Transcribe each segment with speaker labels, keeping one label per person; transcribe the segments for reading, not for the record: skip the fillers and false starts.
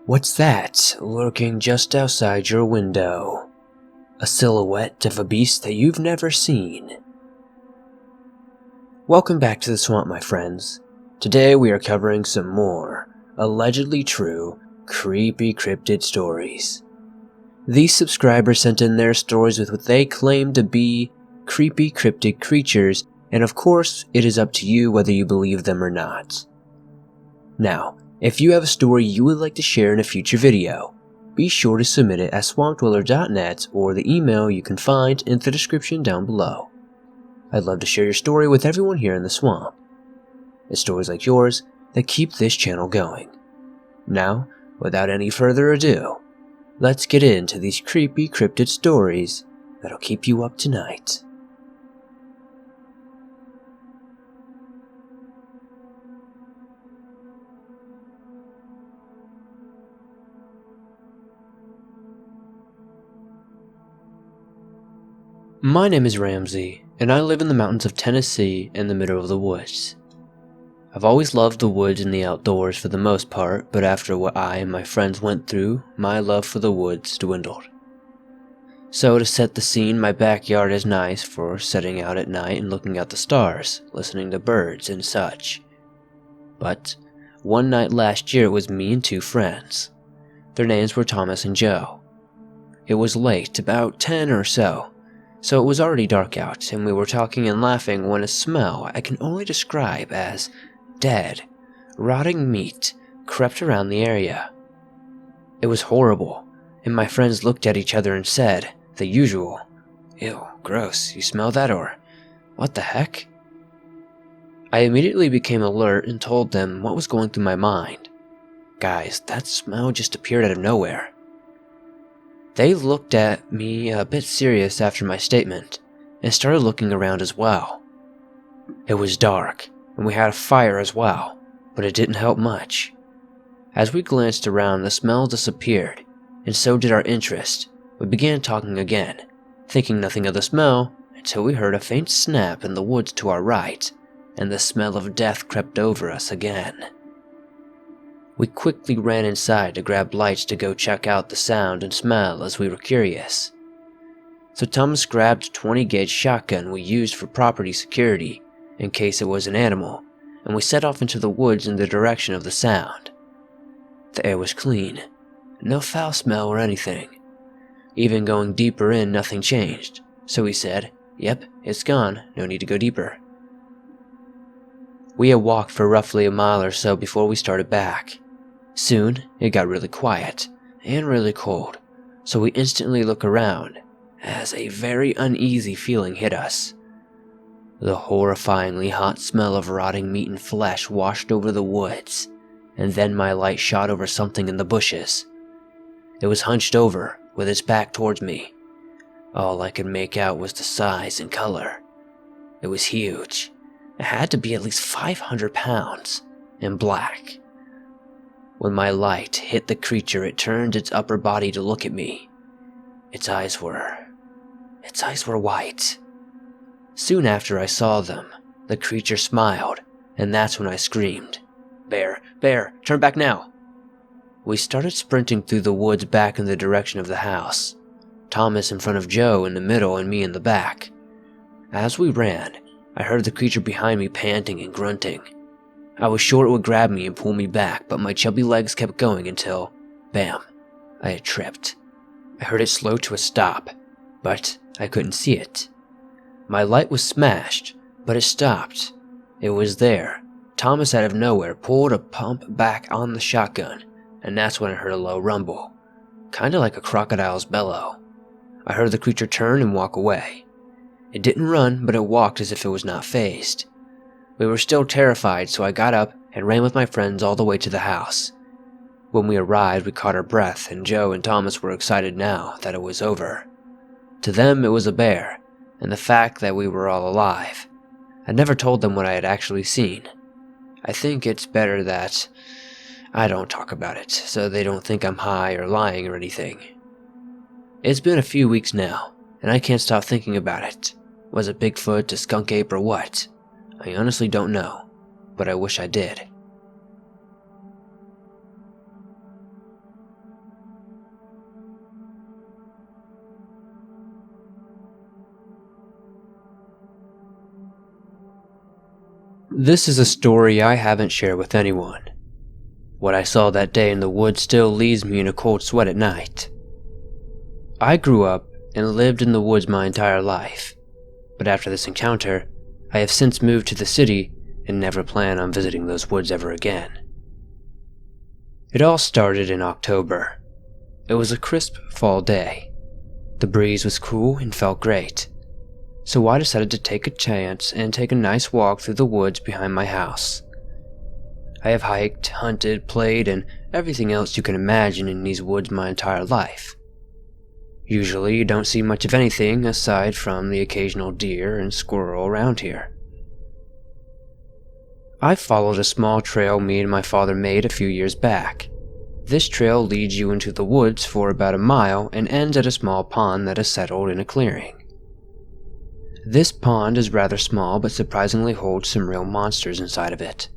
Speaker 1: What's that lurking just outside your window? A silhouette of a beast that you've never seen. Welcome back to the swamp, my friends. Today we are covering some more allegedly true, creepy cryptid stories. These subscribers sent in their stories with what they claim to be creepy cryptid creatures, and of course, it is up to you whether you believe them or not. Now, if you have a story you would like to share in a future video, be sure to submit it at swampdweller.net or the email you can find in the description down below. I'd love to share your story with everyone here in the swamp. It's stories like yours that keep this channel going. Now, without any further ado, let's get into these creepy cryptid stories that'll keep you up tonight. My name is Ramsey, and I live in the mountains of Tennessee in the middle of the woods. I've always loved the woods and the outdoors for the most part, but after what I and my friends went through, my love for the woods dwindled. So to set the scene, my backyard is nice for setting out at night and looking at the stars, listening to birds and such. But one night last year it was me and two friends. Their names were Thomas and Joe. It was late, about 10 or so it was already dark out, and we were talking and laughing when a smell I can only describe as dead, rotting meat crept around the area. It was horrible, and my friends looked at each other and said the usual, "Ew, gross, you smell that?" or "What the heck?" I immediately became alert and told them what was going through my mind. "Guys, that smell just appeared out of nowhere." They looked at me a bit serious after my statement, and started looking around as well. It was dark, and we had a fire as well, but it didn't help much. As we glanced around, the smell disappeared, and so did our interest. We began talking again, thinking nothing of the smell, until we heard a faint snap in the woods to our right, and the smell of death crept over us again. We quickly ran inside to grab lights to go check out the sound and smell as we were curious. So Thomas grabbed a 20-gauge shotgun we used for property security in case it was an animal, and we set off into the woods in the direction of the sound. The air was clean, no foul smell or anything. Even going deeper in, nothing changed, so we said, "Yep, it's gone, no need to go deeper." We had walked for roughly a mile or so before we started back. Soon, it got really quiet and really cold, so we instantly look around as a very uneasy feeling hit us. The horrifyingly hot smell of rotting meat and flesh washed over the woods, and then my light shot over something in the bushes. It was hunched over, with its back towards me. All I could make out was the size and color. It was huge. It had to be at least 500 pounds, and black. When my light hit the creature, it turned its upper body to look at me. Its eyes were white. Soon after I saw them, the creature smiled, and that's when I screamed, "Bear, bear, turn back now!" We started sprinting through the woods back in the direction of the house. Thomas in front of Joe in the middle and me in the back. As we ran, I heard the creature behind me panting and grunting. I was sure it would grab me and pull me back, but my chubby legs kept going until, bam, I had tripped. I heard it slow to a stop, but I couldn't see it. My light was smashed, but it stopped. It was there. Thomas out of nowhere pulled a pump back on the shotgun, and that's when I heard a low rumble, kinda like a crocodile's bellow. I heard the creature turn and walk away. It didn't run, but it walked as if it was not fazed. We were still terrified, so I got up and ran with my friends all the way to the house. When we arrived, we caught our breath, and Joe and Thomas were excited now that it was over. To them, it was a bear, and the fact that we were all alive. I never told them what I had actually seen. I think it's better that I don't talk about it, so they don't think I'm high or lying or anything. It's been a few weeks now, and I can't stop thinking about it. Was it Bigfoot, a skunk ape, or what? I honestly don't know, but I wish I did. This is a story I haven't shared with anyone. What I saw that day in the woods still leaves me in a cold sweat at night. I grew up and lived in the woods my entire life, but after this encounter, I have since moved to the city and never plan on visiting those woods ever again. It all started in October. It was a crisp fall day. The breeze was cool and felt great, so I decided to take a chance and take a nice walk through the woods behind my house. I have hiked, hunted, played, and everything else you can imagine in these woods my entire life. Usually you don't see much of anything aside from the occasional deer and squirrel around here. I followed a small trail me and my father made a few years back. This trail leads you into the woods for about a mile and ends at a small pond that is settled in a clearing. This pond is rather small but surprisingly holds some real monsters inside of it.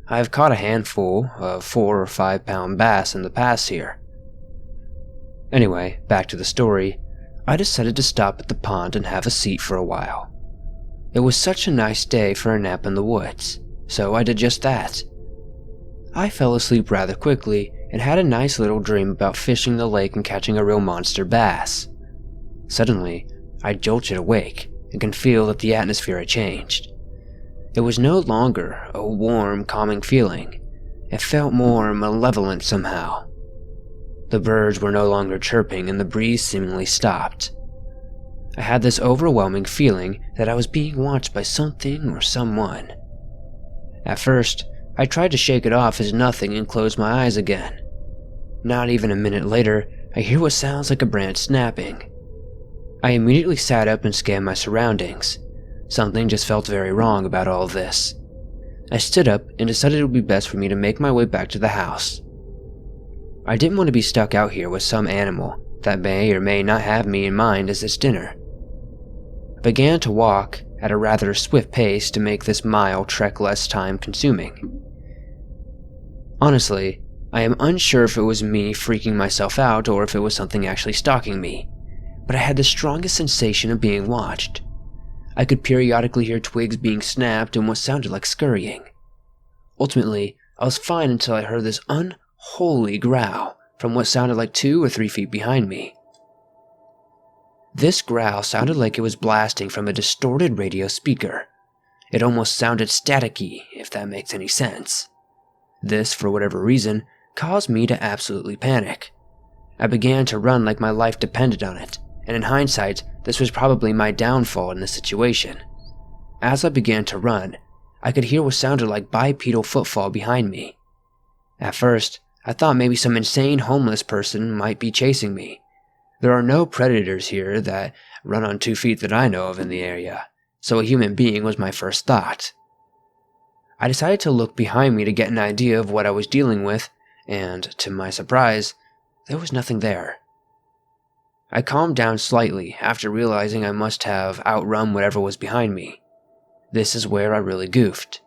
Speaker 1: I have caught a handful of 4 or 5 pound bass in the past here. Anyway, back to the story, I decided to stop at the pond and have a seat for a while. It was such a nice day for a nap in the woods, so I did just that. I fell asleep rather quickly and had a nice little dream about fishing the lake and catching a real monster bass. Suddenly, I jolted awake and can feel that the atmosphere had changed. It was no longer a warm, calming feeling. It felt more malevolent somehow. The birds were no longer chirping and the breeze seemingly stopped. I had this overwhelming feeling that I was being watched by something or someone. At first, I tried to shake it off as nothing and closed my eyes again. Not even a minute later, I hear what sounds like a branch snapping. I immediately sat up and scanned my surroundings. Something just felt very wrong about all of this. I stood up and decided it would be best for me to make my way back to the house. I didn't want to be stuck out here with some animal that may or may not have me in mind as its dinner. I began to walk at a rather swift pace to make this mile trek less time consuming. Honestly, I am unsure if it was me freaking myself out or if it was something actually stalking me, but I had the strongest sensation of being watched. I could periodically hear twigs being snapped and what sounded like scurrying. Ultimately, I was fine until I heard this unholy growl from what sounded like 2 or 3 feet behind me. This growl sounded like it was blasting from a distorted radio speaker. It almost sounded staticky, if that makes any sense. This, for whatever reason, caused me to absolutely panic. I began to run like my life depended on it, and in hindsight, this was probably my downfall in this situation. As I began to run, I could hear what sounded like bipedal footfall behind me. At first, I thought maybe some insane homeless person might be chasing me. There are no predators here that run on 2 feet that I know of in the area, so a human being was my first thought. I decided to look behind me to get an idea of what I was dealing with, and, to my surprise, there was nothing there. I calmed down slightly after realizing I must have outrun whatever was behind me. This is where I really goofed.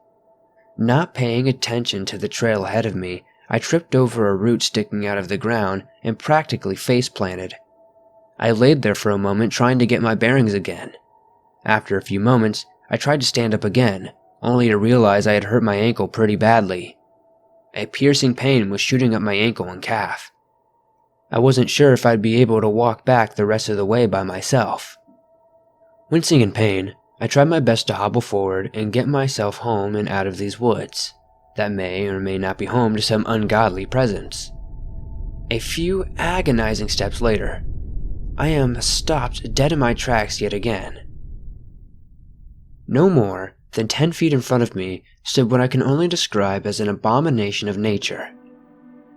Speaker 1: Not paying attention to the trail ahead of me, I tripped over a root sticking out of the ground and practically face-planted. I laid there for a moment trying to get my bearings again. After a few moments, I tried to stand up again, only to realize I had hurt my ankle pretty badly. A piercing pain was shooting up my ankle and calf. I wasn't sure if I'd be able to walk back the rest of the way by myself. Wincing in pain, I tried my best to hobble forward and get myself home and out of these woods that may or may not be home to some ungodly presence. A few agonizing steps later, I am stopped dead in my tracks yet again. No more than 10 feet in front of me stood what I can only describe as an abomination of nature.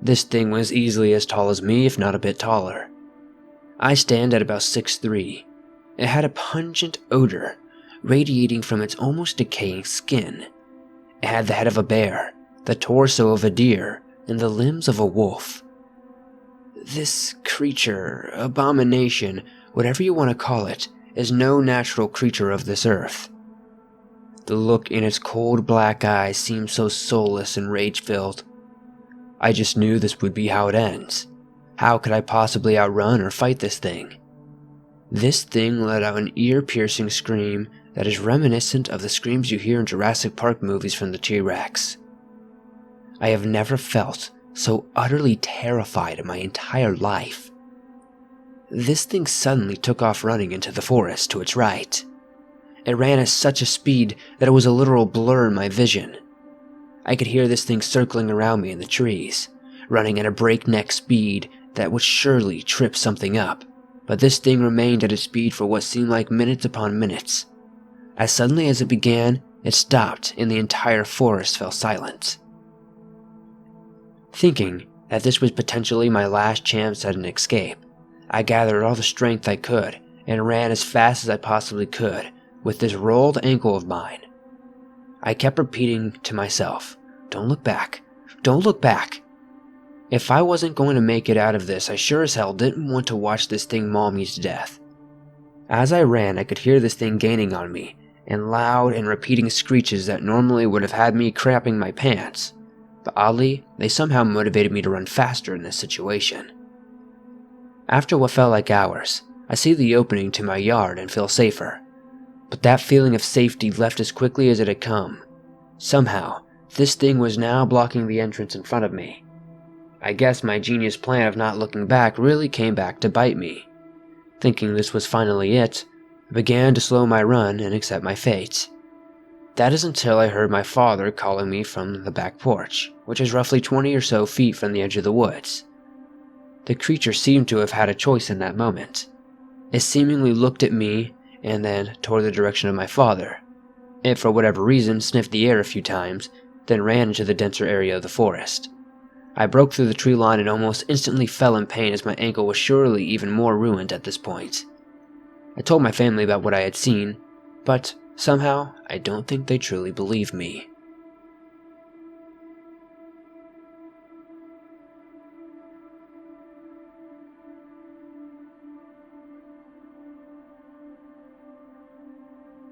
Speaker 1: This thing was easily as tall as me, if not a bit taller. I stand at about 6'3". It had a pungent odor radiating from its almost decaying skin. It had the head of a bear, the torso of a deer, and the limbs of a wolf. This creature, abomination, whatever you want to call it, is no natural creature of this earth. The look in its cold black eyes seemed so soulless and rage-filled. I just knew this would be how it ends. How could I possibly outrun or fight this thing? This thing let out an ear-piercing scream that is reminiscent of the screams you hear in Jurassic Park movies from the T-Rex. I have never felt so utterly terrified in my entire life. This thing suddenly took off running into the forest to its right. It ran at such a speed that it was a literal blur in my vision. I could hear this thing circling around me in the trees, running at a breakneck speed that would surely trip something up, but this thing remained at its speed for what seemed like minutes upon minutes. As suddenly as it began, it stopped and the entire forest fell silent. Thinking that this was potentially my last chance at an escape, I gathered all the strength I could and ran as fast as I possibly could with this rolled ankle of mine. I kept repeating to myself, "Don't look back, don't look back." If I wasn't going to make it out of this, I sure as hell didn't want to watch this thing maul me to death. As I ran, I could hear this thing gaining on me, and loud and repeating screeches that normally would have had me crapping my pants. But oddly, they somehow motivated me to run faster in this situation. After what felt like hours, I see the opening to my yard and feel safer. But that feeling of safety left as quickly as it had come. Somehow, this thing was now blocking the entrance in front of me. I guess my genius plan of not looking back really came back to bite me. Thinking this was finally it, I began to slow my run and accept my fate. That is until I heard my father calling me from the back porch, which is roughly 20 or so feet from the edge of the woods. The creature seemed to have had a choice in that moment. It seemingly looked at me and then toward the direction of my father. It, for whatever reason, sniffed the air a few times, then ran into the denser area of the forest. I broke through the tree line and almost instantly fell in pain as my ankle was surely even more ruined at this point. I told my family about what I had seen, but somehow I don't think they truly believed me.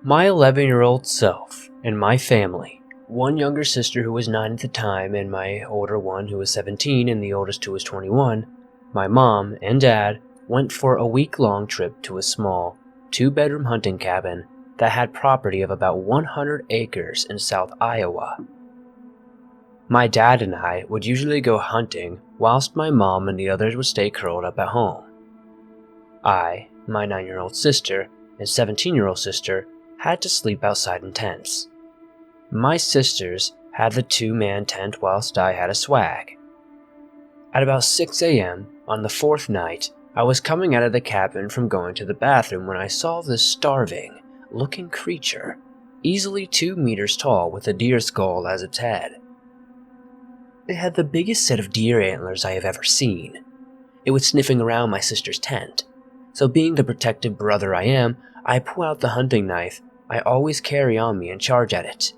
Speaker 1: My 11-year-old self and my family, one younger sister who was 9 at the time and my older one who was 17 and the oldest who was 21, my mom and dad went for a week-long trip to a small, 2-bedroom hunting cabin that had property of about 100 acres in South Iowa. My dad and I would usually go hunting whilst my mom and the others would stay curled up at home. I, my 9-year-old sister, and 17-year-old sister had to sleep outside in tents. My sisters had the 2-man tent whilst I had a swag. At about 6 a.m. on the 4th night, I was coming out of the cabin from going to the bathroom when I saw this starving-looking creature, easily 2 meters tall with a deer skull as its head. It had the biggest set of deer antlers I have ever seen. It was sniffing around my sister's tent, so being the protective brother I am, I pull out the hunting knife I always carry on me and charge at it.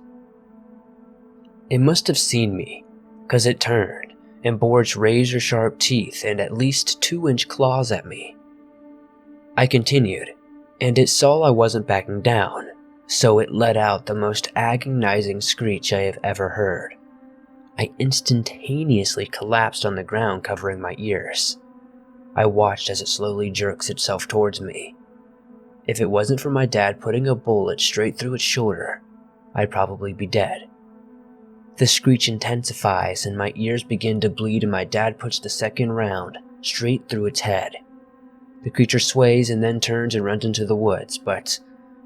Speaker 1: It must have seen me, 'cause it turned and bore its razor-sharp teeth and at least 2-inch claws at me. I continued, and it saw I wasn't backing down, so it let out the most agonizing screech I have ever heard. I instantaneously collapsed on the ground, covering my ears. I watched as it slowly jerks itself towards me. If it wasn't for my dad putting a bullet straight through its shoulder, I'd probably be dead. The screech intensifies and my ears begin to bleed and my dad puts the second round straight through its head. The creature sways and then turns and runs into the woods, but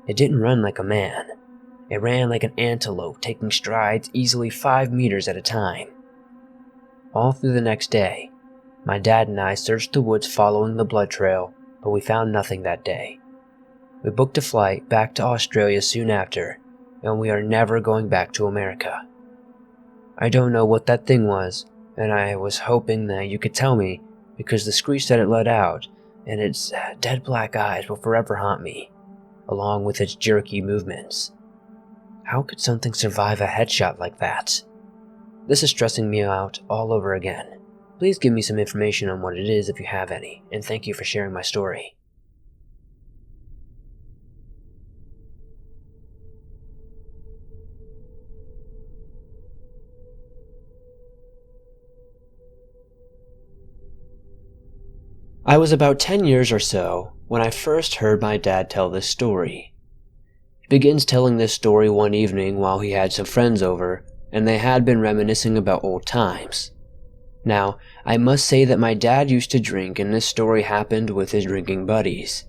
Speaker 1: it didn't run like a man. It ran like an antelope, taking strides easily 5 meters at a time. All through the next day, my dad and I searched the woods following the blood trail, but we found nothing that day. We booked a flight back to Australia soon after, and we are never going back to America. I don't know what that thing was, and I was hoping that you could tell me, because the screech that it let out and its dead black eyes will forever haunt me, along with its jerky movements. How could something survive a headshot like that? This is stressing me out all over again. Please give me some information on what it is if you have any, and thank you for sharing my story. I was about 10 years or so when I first heard my dad tell this story. He begins telling this story one evening while he had some friends over, and they had been reminiscing about old times. Now, I must say that my dad used to drink, and this story happened with his drinking buddies.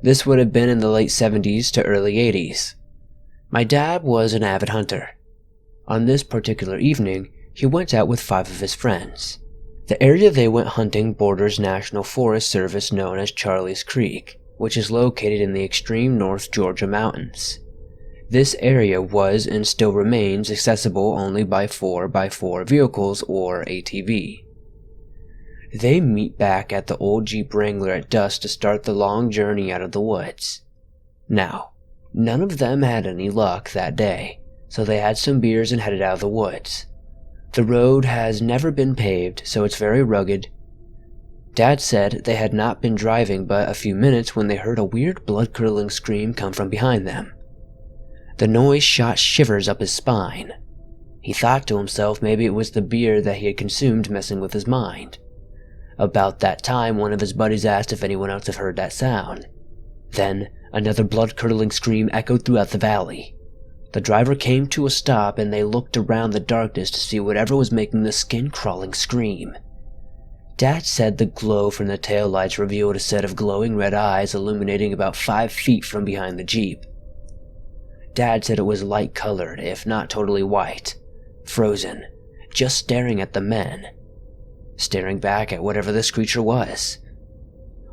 Speaker 1: This would have been in the late 70s to early 80s. My dad was an avid hunter. On this particular evening, he went out with 5 of his friends. The area they went hunting borders National Forest Service known as Charlie's Creek, which is located in the extreme North Georgia mountains. This area was and still remains accessible only by 4x4 vehicles or ATV. They meet back at the old Jeep Wrangler at dusk to start the long journey out of the woods. Now, none of them had any luck that day, so they had some beers and headed out of the woods. The road has never been paved, so it's very rugged. Dad said they had not been driving but a few minutes when they heard a weird blood-curdling scream come from behind them. The noise shot shivers up his spine. He thought to himself maybe it was the beer that he had consumed messing with his mind. About that time, one of his buddies asked if anyone else had heard that sound. Then, another blood-curdling scream echoed throughout the valley. The driver came to a stop and they looked around the darkness to see whatever was making the skin-crawling scream. Dad said the glow from the taillights revealed a set of glowing red eyes illuminating about 5 feet from behind the Jeep. Dad said it was light-colored, if not totally white, frozen, just staring at the men, staring back at whatever this creature was.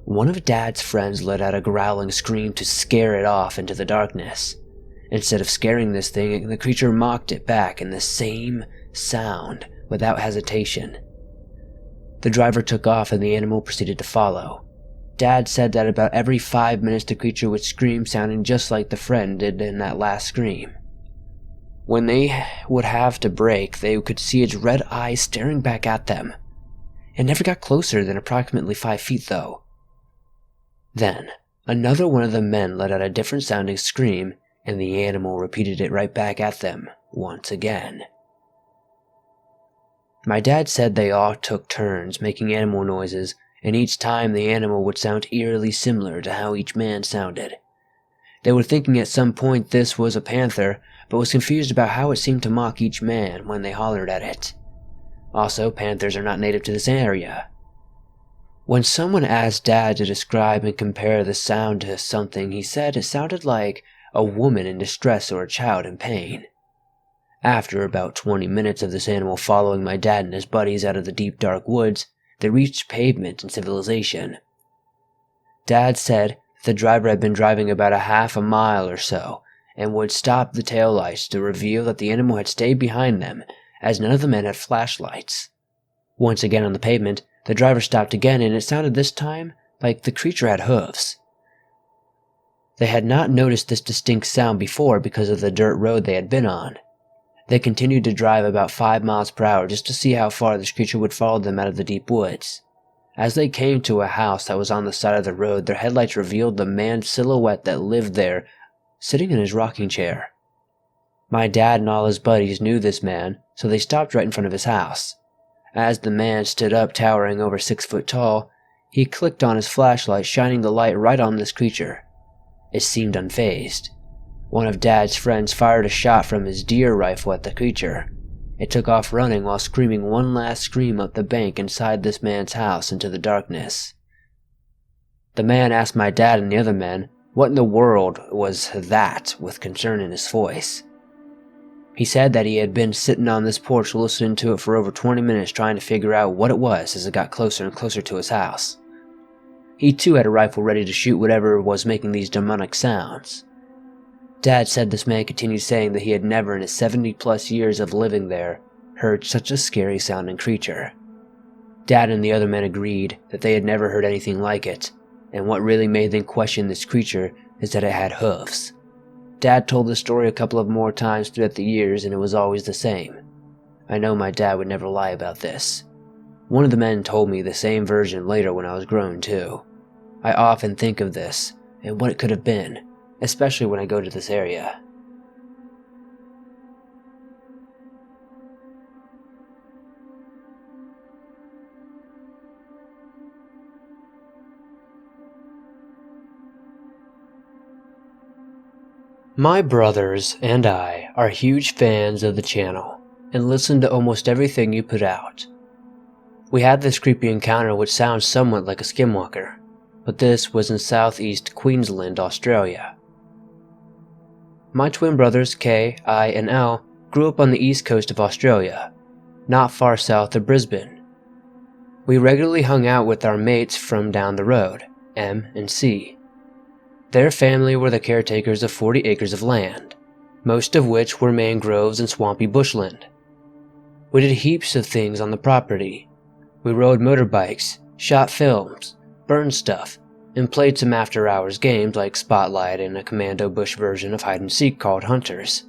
Speaker 1: One of Dad's friends let out a growling scream to scare it off into the darkness. Instead of scaring this thing, the creature mocked it back in the same sound, without hesitation. The driver took off and the animal proceeded to follow. Dad said that about every 5 minutes the creature would scream, sounding just like the friend did in that last scream. When they would have to brake, they could see its red eyes staring back at them. It never got closer than approximately 5 feet though. Then, another one of the men let out a different sounding scream, and the animal repeated it right back at them, once again. My dad said they all took turns making animal noises, and each time the animal would sound eerily similar to how each man sounded. They were thinking at some point this was a panther, but was confused about how it seemed to mock each man when they hollered at it. Also, panthers are not native to this area. When someone asked Dad to describe and compare the sound to something, he said it sounded like a woman in distress or a child in pain. After about 20 minutes of this animal following my dad and his buddies out of the deep dark woods, they reached pavement and civilization. Dad said the driver had been driving about a half a mile or so, and would stop the taillights to reveal that the animal had stayed behind them, as none of the men had flashlights. Once again on the pavement, the driver stopped again, and it sounded this time like the creature had hooves. They had not noticed this distinct sound before because of the dirt road they had been on. They continued to drive about 5 miles per hour just to see how far this creature would follow them out of the deep woods. As they came to a house that was on the side of the road, their headlights revealed the man's silhouette that lived there, sitting in his rocking chair. My dad and all his buddies knew this man, so they stopped right in front of his house. As the man stood up towering over 6 foot tall, he clicked on his flashlight, shining the light right on this creature. It seemed unfazed. One of Dad's friends fired a shot from his deer rifle at the creature. It took off running while screaming one last scream up the bank inside this man's house into the darkness. The man asked my dad and the other men what in the world was that with concern in his voice. He said that he had been sitting on this porch listening to it for over 20 minutes trying to figure out what it was as it got closer and closer to his house. He too had a rifle ready to shoot whatever was making these demonic sounds. Dad said this man continued saying that he had never in his 70+ years of living there heard such a scary sounding creature. Dad and the other men agreed that they had never heard anything like it, and what really made them question this creature is that it had hooves. Dad told the story a couple of more times throughout the years and it was always the same. I know my dad would never lie about this. One of the men told me the same version later when I was grown too. I often think of this and what it could have been, especially when I go to this area. My brothers and I are huge fans of the channel and listen to almost everything you put out. We had this creepy encounter which sounds somewhat like a skinwalker, but this was in southeast Queensland, Australia. My twin brothers K, I, and L grew up on the east coast of Australia, not far south of Brisbane. We regularly hung out with our mates from down the road, M and C. Their family were the caretakers of 40 acres of land, most of which were mangroves and swampy bushland. We did heaps of things on the property. We rode motorbikes, shot films, burned stuff, and played some after-hours games like Spotlight and a Commando Bush version of hide-and-seek called Hunters.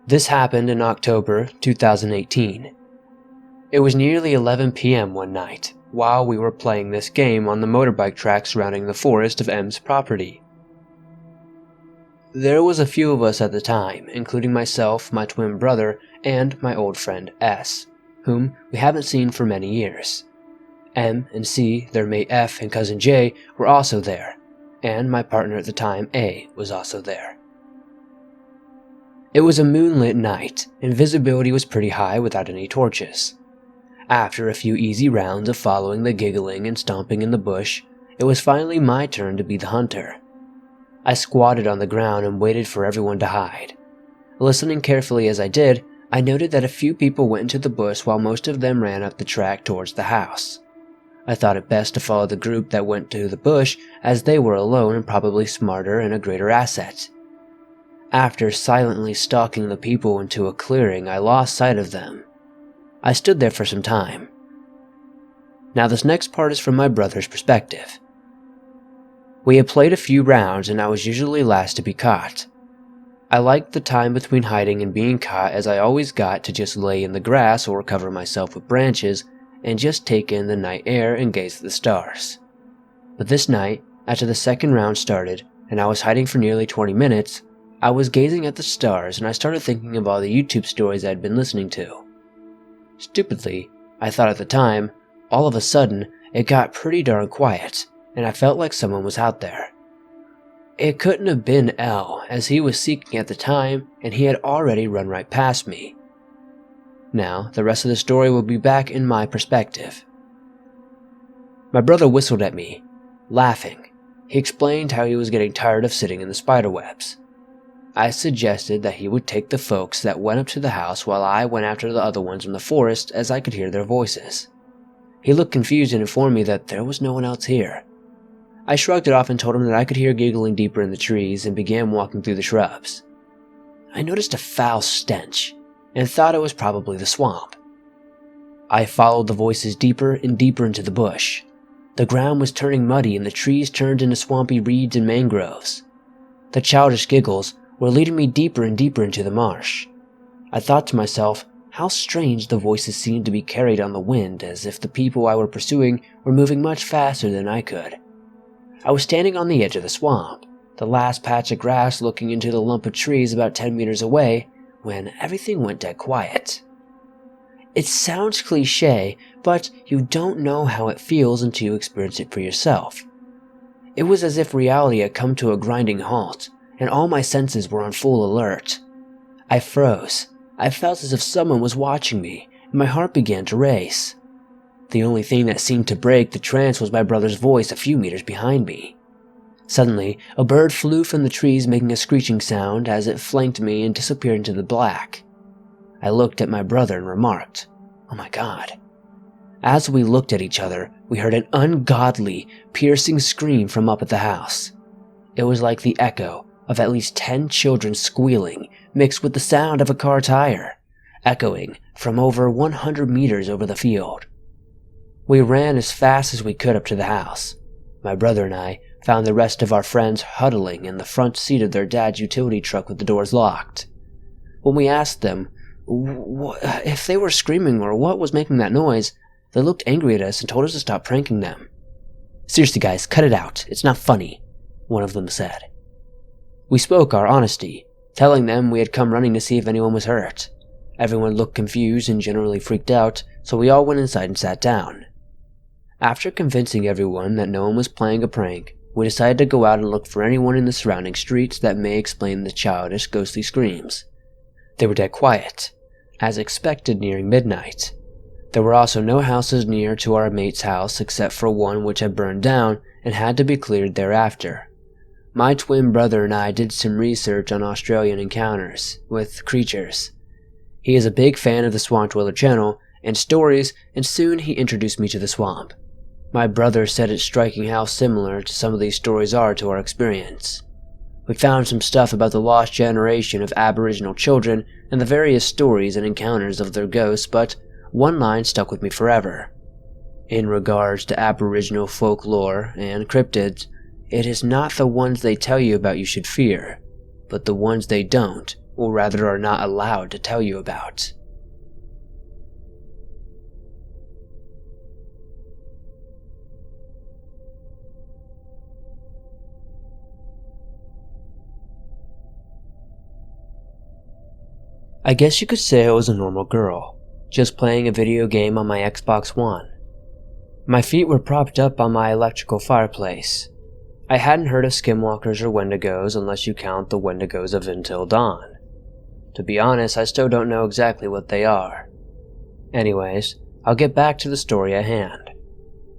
Speaker 1: This happened in October 2018. It was nearly 11 p.m. one night, while we were playing this game on the motorbike track surrounding the forest of M's property. There was a few of us at the time, including myself, my twin brother, and my old friend S, whom we haven't seen for many years. M and C, their mate F, and cousin J were also there, and my partner at the time, A, was also there. It was a moonlit night, and visibility was pretty high without any torches. After a few easy rounds of following the giggling and stomping in the bush, it was finally my turn to be the hunter. I squatted on the ground and waited for everyone to hide. Listening carefully as I did, I noted that a few people went into the bush while most of them ran up the track towards the house. I thought it best to follow the group that went to the bush as they were alone and probably smarter and a greater asset. After silently stalking the people into a clearing, I lost sight of them. I stood there for some time. Now this next part is from my brother's perspective. We had played a few rounds and I was usually last to be caught. I liked the time between hiding and being caught as I always got to just lay in the grass or cover myself with branches and just take in the night air and gaze at the stars. But this night, after the second round started and I was hiding for nearly 20 minutes, I was gazing at the stars and I started thinking of all the YouTube stories I'd been listening to. Stupidly, I thought at the time, all of a sudden, it got pretty darn quiet, and I felt like someone was out there. It couldn't have been L, as he was seeking at the time, and he had already run right past me. Now, the rest of the story will be back in my perspective. My brother whistled at me, laughing. He explained how he was getting tired of sitting in the spiderwebs. I suggested that he would take the folks that went up to the house while I went after the other ones in the forest as I could hear their voices. He looked confused and informed me that there was no one else here. I shrugged it off and told him that I could hear giggling deeper in the trees and began walking through the shrubs. I noticed a foul stench and thought it was probably the swamp. I followed the voices deeper and deeper into the bush. The ground was turning muddy and the trees turned into swampy reeds and mangroves. The childish giggles were leading me deeper and deeper into the marsh. I thought to myself how strange the voices seemed to be carried on the wind, as if the people I were pursuing were moving much faster than I could. I was standing on the edge of the swamp, the last patch of grass looking into the lump of trees about 10 meters away, when everything went dead quiet. It sounds cliche, but you don't know how it feels until you experience it for yourself. It was as if reality had come to a grinding halt, and all my senses were on full alert. I froze. I felt as if someone was watching me, and my heart began to race. The only thing that seemed to break the trance was my brother's voice a few meters behind me. Suddenly, a bird flew from the trees making a screeching sound as it flanked me and disappeared into the black. I looked at my brother and remarked, "Oh my God." As we looked at each other, we heard an ungodly, piercing scream from up at the house. It was like the echo of at least 10 children squealing, mixed with the sound of a car tire, echoing from over 100 meters over the field. We ran as fast as we could up to the house. My brother and I found the rest of our friends huddling in the front seat of their dad's utility truck with the doors locked. When we asked them if they were screaming or what was making that noise, they looked angry at us and told us to stop pranking them. "Seriously guys, cut it out. It's not funny," one of them said. We spoke our honesty, telling them we had come running to see if anyone was hurt. Everyone looked confused and generally freaked out, so we all went inside and sat down. After convincing everyone that no one was playing a prank, we decided to go out and look for anyone in the surrounding streets that may explain the childish, ghostly screams. They were dead quiet, as expected nearing midnight. There were also no houses near to our mate's house except for one which had burned down and had to be cleared thereafter. My twin brother and I did some research on Australian encounters with creatures. He is a big fan of the Swamp Dweller channel and stories, and soon he introduced me to the swamp. My brother said it's striking how similar to some of these stories are to our experience. We found some stuff about the lost generation of Aboriginal children and the various stories and encounters of their ghosts, but one line stuck with me forever. In regards to Aboriginal folklore and cryptids, it is not the ones they tell you about you should fear, but the ones they don't, or rather are not allowed to tell you about. I guess you could say I was a normal girl, just playing a video game on my Xbox One. My feet were propped up on my electrical fireplace. I hadn't heard of skinwalkers or wendigos unless you count the wendigos of Until Dawn. To be honest, I still don't know exactly what they are. Anyways, I'll get back to the story at hand.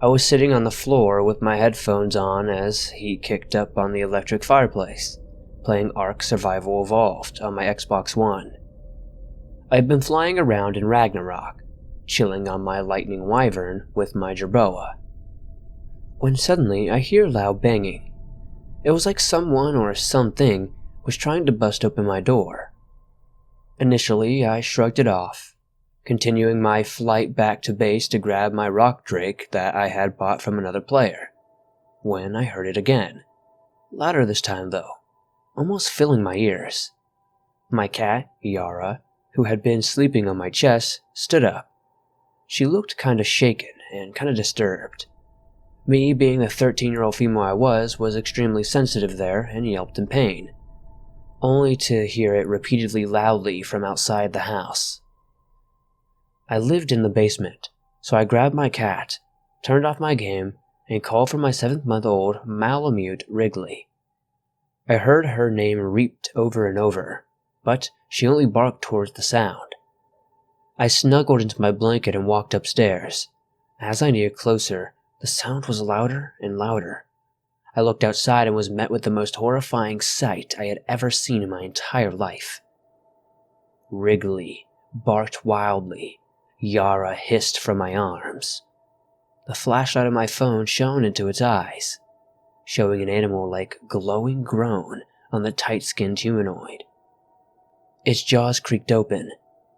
Speaker 1: I was sitting on the floor with my headphones on as heat kicked up on the electric fireplace, playing Ark Survival Evolved on my Xbox One. I had been flying around in Ragnarok, chilling on my lightning wyvern with my jerboa, when suddenly I hear loud banging. It was like someone or something was trying to bust open my door. Initially, I shrugged it off, continuing my flight back to base to grab my rock drake that I had bought from another player, when I heard it again. Louder this time though, almost filling my ears. My cat, Yara, who had been sleeping on my chest, stood up. She looked kinda shaken and kinda disturbed. Me, being the 13-year-old female I was extremely sensitive there and yelped in pain, only to hear it repeatedly loudly from outside the house. I lived in the basement, so I grabbed my cat, turned off my game, and called for my 7-month-old Malamute Wrigley. I heard her name repeated over and over, but she only barked towards the sound. I snuggled into my blanket and walked upstairs. As I neared closer, the sound was louder and louder. I looked outside and was met with the most horrifying sight I had ever seen in my entire life. Wrigley barked wildly. Yara hissed from my arms. The flashlight of my phone shone into its eyes, showing an animal-like glowing groan on the tight-skinned humanoid. Its jaws creaked open,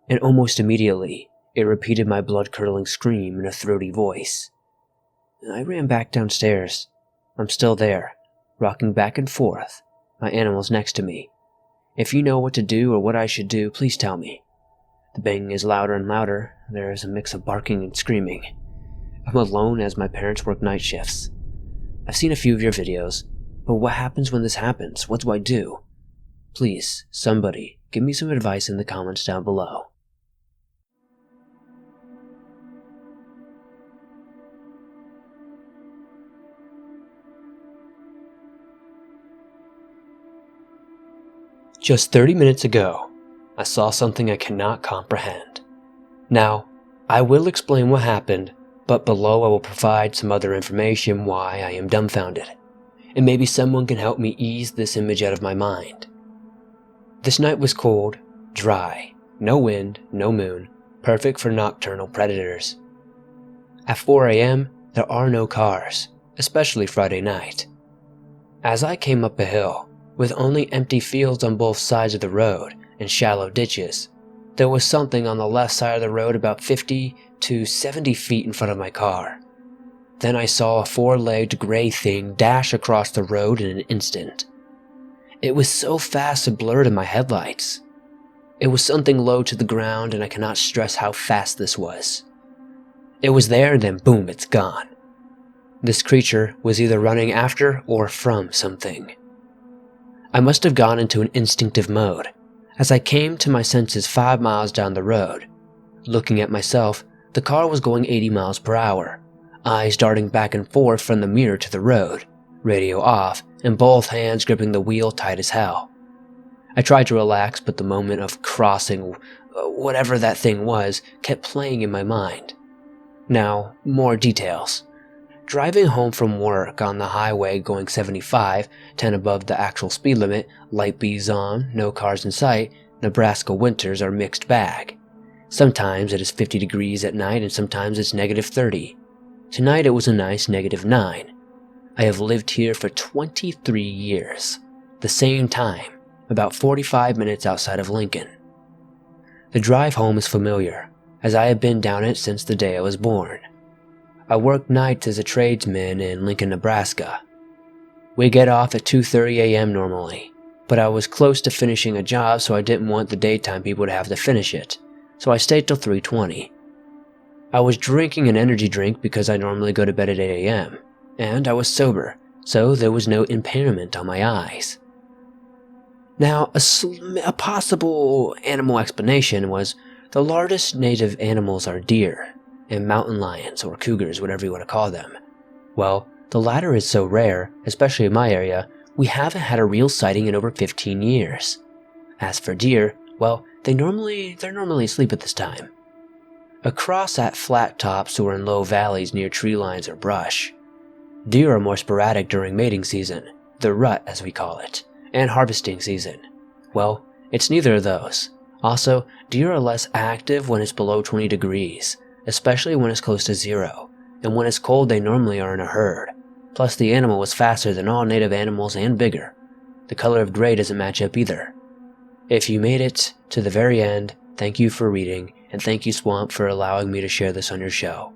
Speaker 1: and almost immediately, it repeated my blood-curdling scream in a throaty voice. I ran back downstairs. I'm still there, rocking back and forth, my animals next to me. If you know what to do or what I should do, please tell me. The banging is louder and louder. There is a mix of barking and screaming. I'm alone as my parents work night shifts. I've seen a few of your videos, but what happens when this happens? What do I do? Please, somebody, give me some advice in the comments down below. Just 30 minutes ago, I saw something I cannot comprehend. Now, I will explain what happened, but below I will provide some other information why I am dumbfounded, and maybe someone can help me ease this image out of my mind. This night was cold, dry, no wind, no moon, perfect for nocturnal predators. At 4 a.m., there are no cars, especially Friday night. As I came up a hill, with only empty fields on both sides of the road and shallow ditches, there was something on the left side of the road about 50 to 70 feet in front of my car. Then I saw a 4-legged gray thing dash across the road in an instant. It was so fast it blurred in my headlights. It was something low to the ground, and I cannot stress how fast this was. It was there and then boom, it's gone. This creature was either running after or from something. I must have gone into an instinctive mode, as I came to my senses 5 miles down the road. Looking at myself, the car was going 80 miles per hour, eyes darting back and forth from the mirror to the road, radio off, and both hands gripping the wheel tight as hell. I tried to relax, but the moment of crossing whatever that thing was kept playing in my mind. Now, more details. Driving home from work on the highway going 75, 10 above the actual speed limit, light bees on, no cars in sight, Nebraska winters are mixed bag. Sometimes it is 50 degrees at night and sometimes it's negative 30. Tonight it was a nice -9. I have lived here for 23 years. The same time, about 45 minutes outside of Lincoln. The drive home is familiar, as I have been down it since the day I was born. I work nights as a tradesman in Lincoln, Nebraska. We get off at 2:30 a.m. normally, but I was close to finishing a job so I didn't want the daytime people to have to finish it, so I stayed till 3:20. I was drinking an energy drink because I normally go to bed at 8 a.m., and I was sober, so there was no impairment on my eyes. Now, a possible animal explanation was the largest native animals are deer, and mountain lions or cougars, whatever you want to call them. Well, the latter is so rare, especially in my area, we haven't had a real sighting in over 15 years. As for deer, well, they're normally asleep at this time. Across at flat tops or in low valleys near tree lines or brush. Deer are more sporadic during mating season, the rut as we call it, and harvesting season. Well, it's neither of those. Also, deer are less active when it's below 20 degrees, especially when it's close to 0, and when it's cold they normally are in a herd. Plus the animal was faster than all native animals and bigger. The color of gray doesn't match up either. If you made it to the very end, thank you for reading, and thank you Swamp for allowing me to share this on your show.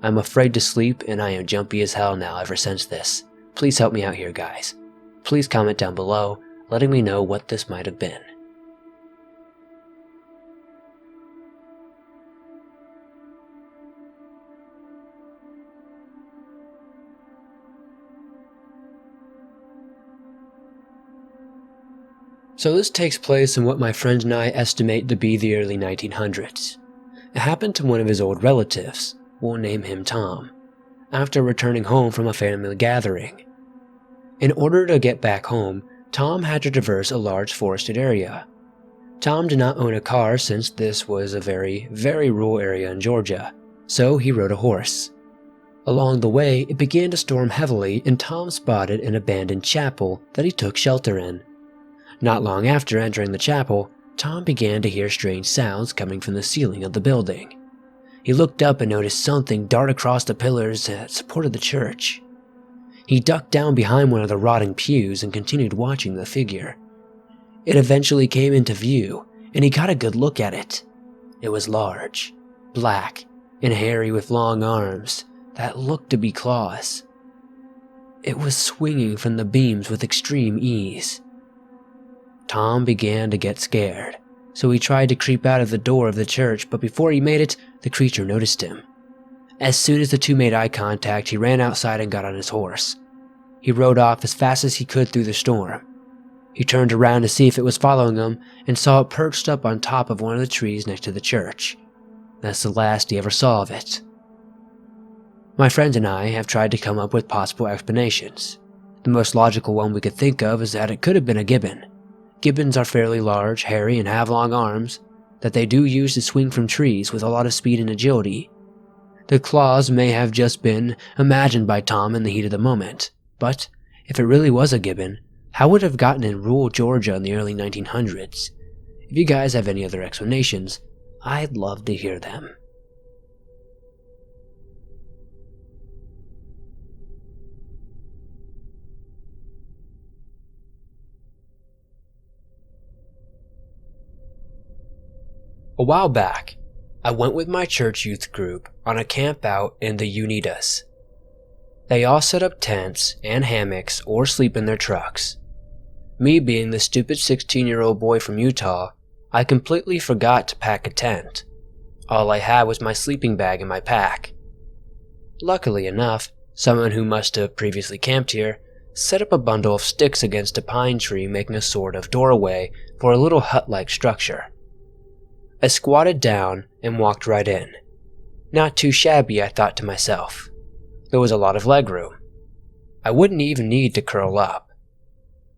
Speaker 1: I'm afraid to sleep and I am jumpy as hell now ever since this. Please help me out here, guys. Please comment down below, letting me know what this might have been. So this takes place in what my friend and I estimate to be the early 1900s. It happened to one of his old relatives, we'll name him Tom, after returning home from a family gathering. In order to get back home, Tom had to traverse a large forested area. Tom did not own a car since this was a very, very rural area in Georgia, so he rode a horse. Along the way, it began to storm heavily and Tom spotted an abandoned chapel that he took shelter in. Not long after entering the chapel, Tom began to hear strange sounds coming from the ceiling of the building. He looked up and noticed something dart across the pillars that supported the church. He ducked down behind one of the rotting pews and continued watching the figure. It eventually came into view, and he got a good look at it. It was large, black, and hairy with long arms that looked to be claws. It was swinging from the beams with extreme ease. Tom began to get scared, so he tried to creep out of the door of the church, but before he made it, the creature noticed him. As soon as the two made eye contact, he ran outside and got on his horse. He rode off as fast as he could through the storm. He turned around to see if it was following him and saw it perched up on top of one of the trees next to the church. That's the last he ever saw of it. My friend and I have tried to come up with possible explanations. The most logical one we could think of is that it could have been a gibbon. Gibbons are fairly large, hairy, and have long arms that they do use to swing from trees with a lot of speed and agility. The claws may have just been imagined by Tom in the heat of the moment, but if it really was a gibbon, how would it have gotten in rural Georgia in the early 1900s? If you guys have any other explanations, I'd love to hear them. A while back, I went with my church youth group on a camp out in the Unitas. They all set up tents and hammocks or sleep in their trucks. Me being the stupid 16-year-old boy from Utah, I completely forgot to pack a tent. All I had was my sleeping bag in my pack. Luckily enough, someone who must have previously camped here set up a bundle of sticks against a pine tree, making a sort of doorway for a little hut-like structure. I squatted down and walked right in. Not too shabby, I thought to myself. There was a lot of legroom. I wouldn't even need to curl up.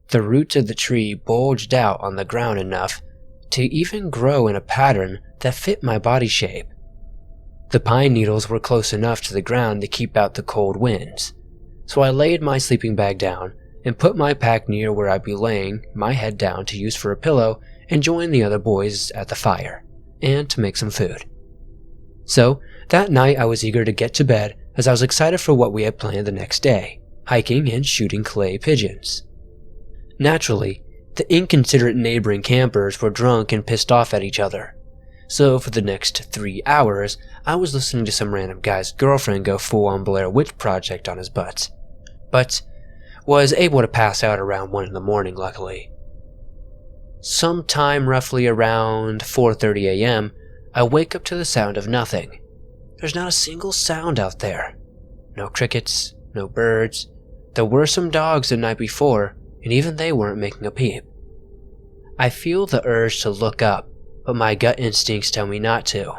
Speaker 1: The roots of the tree bulged out on the ground enough to even grow in a pattern that fit my body shape. The pine needles were close enough to the ground to keep out the cold winds, so I laid my sleeping bag down and put my pack near where I'd be laying my head down to use for a pillow and join the other boys at the fire, and to make some food. So, that night I was eager to get to bed as I was excited for what we had planned the next day, hiking and shooting clay pigeons. Naturally, the inconsiderate neighboring campers were drunk and pissed off at each other. So for the next 3 hours, I was listening to some random guy's girlfriend go full-on Blair Witch Project on his butt. But was able to pass out around 1 in the morning, luckily. Sometime roughly around 4:30 a.m., I wake up to the sound of nothing. There's not a single sound out there. No crickets, no birds. There were some dogs the night before, and even they weren't making a peep. I feel the urge to look up, but my gut instincts tell me not to.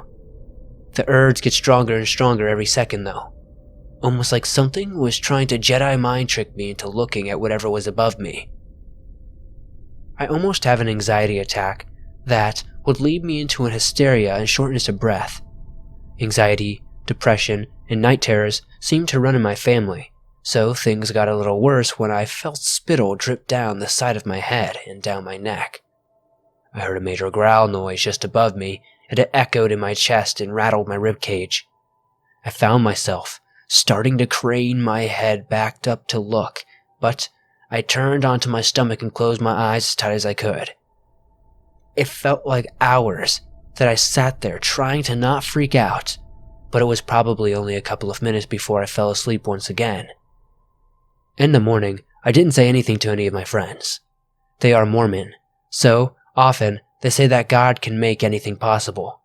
Speaker 1: The urge gets stronger and stronger every second though. Almost like something was trying to Jedi mind trick me into looking at whatever was above me. I almost have an anxiety attack that would lead me into an hysteria and shortness of breath. Anxiety, depression, and night terrors seemed to run in my family, so things got a little worse when I felt spittle drip down the side of my head and down my neck. I heard a major growl noise just above me, and it echoed in my chest and rattled my ribcage. I found myself starting to crane my head back up to look, but I turned onto my stomach and closed my eyes as tight as I could. It felt like hours that I sat there trying to not freak out, but it was probably only a couple of minutes before I fell asleep once again. In the morning, I didn't say anything to any of my friends. They are Mormon, so often they say that God can make anything possible,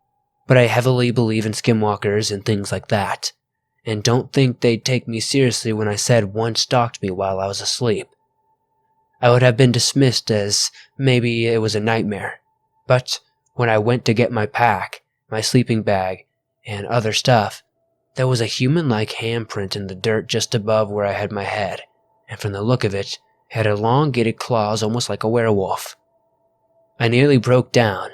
Speaker 1: but I heavily believe in skinwalkers and things like that, and don't think they'd take me seriously when I said one stalked me while I was asleep. I would have been dismissed as maybe it was a nightmare, but when I went to get my pack, my sleeping bag, and other stuff, there was a human-like handprint in the dirt just above where I had my head, and from the look of it, it had elongated claws almost like a werewolf. I nearly broke down,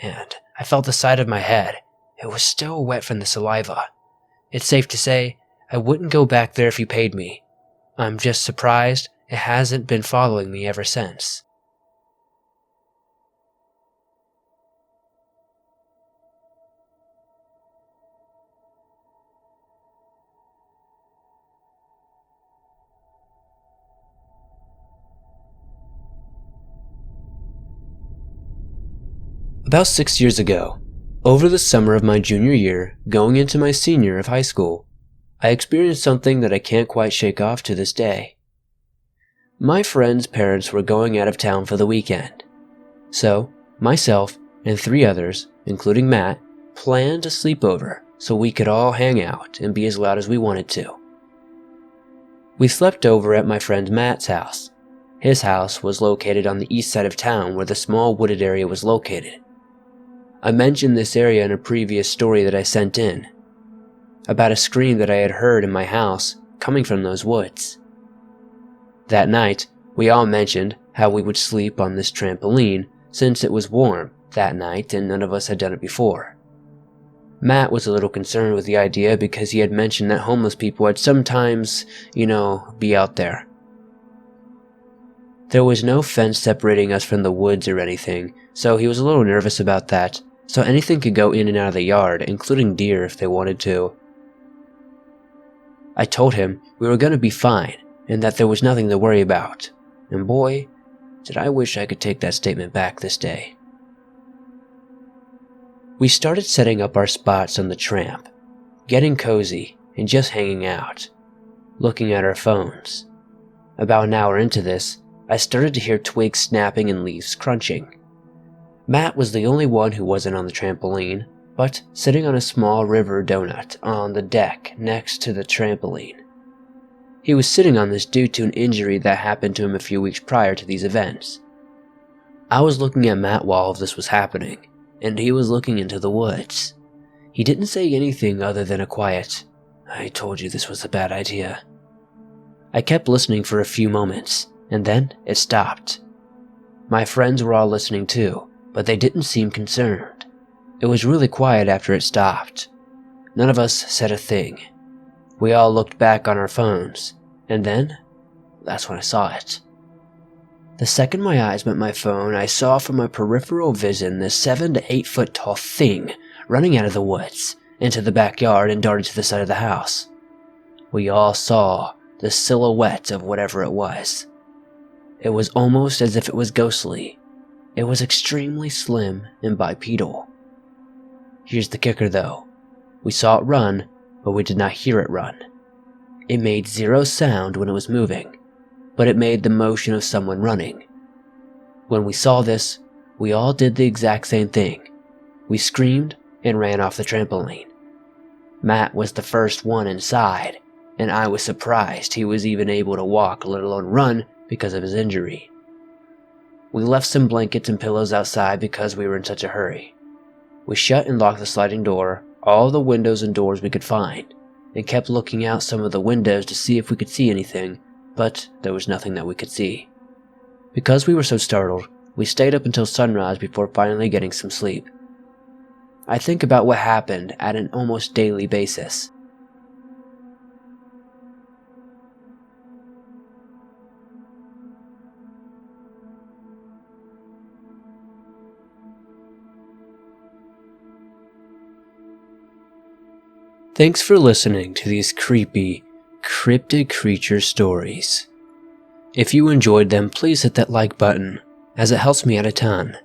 Speaker 1: and I felt the side of my head. It was still wet from the saliva. It's safe to say I wouldn't go back there if you paid me. I'm just surprised it hasn't been following me ever since. About 6 years ago, over the summer of my junior year, going into my senior of high school, I experienced something that I can't quite shake off to this day. My friend's parents were going out of town for the weekend, so myself and 3 others, including Matt, planned a sleepover so we could all hang out and be as loud as we wanted to. We slept over at my friend Matt's house. His house was located on the east side of town where the small wooded area was located. I mentioned this area in a previous story that I sent in, about a scream that I had heard in my house coming from those woods. That night, we all mentioned how we would sleep on this trampoline since it was warm that night and none of us had done it before. Matt was a little concerned with the idea because he had mentioned that homeless people would sometimes, be out there. There was no fence separating us from the woods or anything, so he was a little nervous about that. So anything could go in and out of the yard, including deer if they wanted to. I told him we were going to be fine, and that there was nothing to worry about. And boy, did I wish I could take that statement back this day. We started setting up our spots on the tramp, getting cozy, and just hanging out, looking at our phones. About an hour into this, I started to hear twigs snapping and leaves crunching. Matt was the only one who wasn't on the trampoline, but sitting on a small river donut on the deck next to the trampoline. He was sitting on this due to an injury that happened to him a few weeks prior to these events. I was looking at Matt while all of this was happening, and he was looking into the woods. He didn't say anything other than a quiet, "I told you this was a bad idea." I kept listening for a few moments, and then it stopped. My friends were all listening too, but they didn't seem concerned. It was really quiet after it stopped. None of us said a thing. We all looked back on our phones, and then, that's when I saw it. The second my eyes met my phone, I saw from my peripheral vision this 7 to 8 foot tall thing running out of the woods, into the backyard and darted to the side of the house. We all saw the silhouette of whatever it was. It was almost as if it was ghostly. It was extremely slim and bipedal. Here's the kicker though. We saw it run, but we did not hear it run. It made zero sound when it was moving, but it made the motion of someone running. When we saw this, we all did the exact same thing. We screamed and ran off the trampoline. Matt was the first one inside, and I was surprised he was even able to walk, let alone run, because of his injury. We left some blankets and pillows outside because we were in such a hurry. We shut and locked the sliding door, all the windows and doors we could find, and kept looking out some of the windows to see if we could see anything, but there was nothing that we could see. Because we were so startled, we stayed up until sunrise before finally getting some sleep. I think about what happened at an almost daily basis. Thanks for listening to these creepy, cryptid creature stories. If you enjoyed them, please hit that like button, as it helps me out a ton.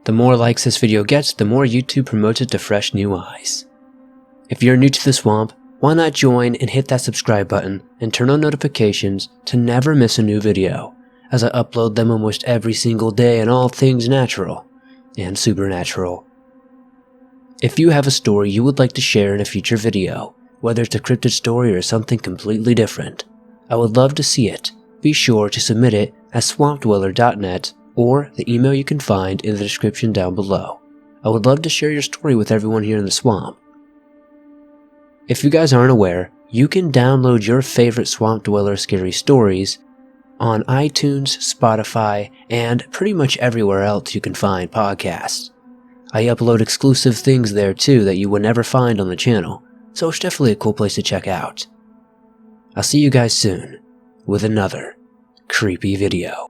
Speaker 1: The more likes this video gets, the more YouTube promotes it to fresh new eyes. If you're new to the swamp, why not join and hit that subscribe button and turn on notifications to never miss a new video, as I upload them almost every single day on all things natural and supernatural. If you have a story you would like to share in a future video, whether it's a cryptid story or something completely different, I would love to see it. Be sure to submit it at swampdweller.net or the email you can find in the description down below. I would love to share your story with everyone here in the swamp. If you guys aren't aware, you can download your favorite Swamp Dweller scary stories on iTunes, Spotify, and pretty much everywhere else you can find podcasts. I upload exclusive things there too that you would never find on the channel, so it's definitely a cool place to check out. I'll see you guys soon with another creepy video.